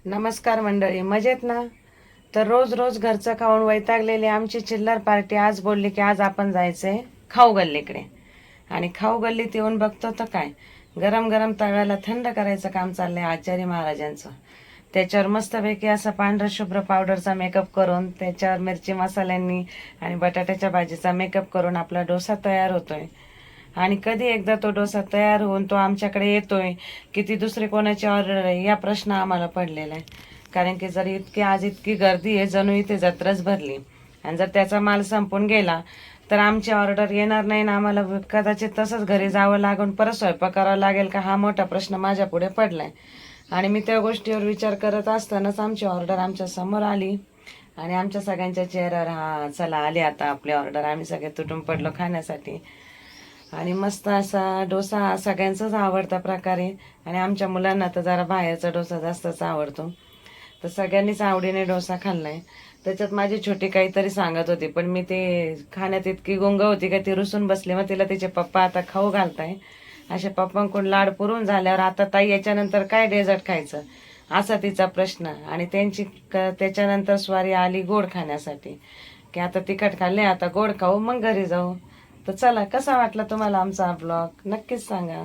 नमस्कार मंडळी, मजेत ना? तर रोज रोज घरचं खाऊन वैतागलेली आमची चिल्लर पार्टी आज बोलली की आज आपण जायचंय खाऊ गल्लीकडे. आणि खाऊ गल्लीत येऊन बघतो तर काय, गरम गरम तव्याला थंड करायचं काम चाललंय आचार्य महाराजांचं. त्याच्यावर मस्तपैकी असा पांढरा शुभ्र पावडरचा मेकअप करून, त्याच्यावर मिरची मसाल्यांनी आणि बटाट्याच्या भाजीचा मेकअप करून आपला डोसा तयार होतोय. आणि कधी एकदा तो डोसा तयार होऊन तो आमच्याकडे येतोय की ती दुसरी कोणाची ऑर्डर आहे, या प्रश्न आम्हाला पडलेला आहे. कारण की जर आज इतकी गर्दी आहे, जणू इथे जत्रच भरली. आणि जर त्याचा माल संपून गेला तर आमची ऑर्डर येणार नाही ना आम्हाला कदाचित तसंच घरी जावं लागून परत स्वयंपाक करावा लागेल का, हा मोठा प्रश्न माझ्या पुढे पडलाय. आणि मी त्या गोष्टीवर विचार करत असतानाच आमची ऑर्डर आमच्या समोर आली. आणि आमच्या सगळ्यांच्या चेहऱ्यावर हा चला आली आता आपली ऑर्डर. आम्ही सगळे तुटून पडलो खाण्यासाठी. आणि मस्त असा डोसा हा सगळ्यांचाच आवडता प्रकार आहे. आणि आमच्या मुलांना तर जरा बाहेरचा डोसा जास्तच आवडतो. तर सगळ्यांनीच आवडीने डोसा खाल्लाय. त्याच्यात माझी छोटी काहीतरी सांगत होती, पण मी ते खाण्यात इतकी गुंग होती का ती रुसून बसली. मग तिला तिचे पप्पा आता खाऊ घालताय. असे पप्पांकडून लाड पुरून झाल्यावर आता ताई याच्यानंतर काय डेझर्ट खायचं, असा तिचा प्रश्न. आणि त्याच्यानंतर स्वारी आली गोड खाण्यासाठी, की आता तिखट खाल्ले आता गोड खाऊ मग घरी जाऊ. तर चला, कसा वाटला तुम्हाला आमचा हा ब्लॉग नक्कीच सांगा.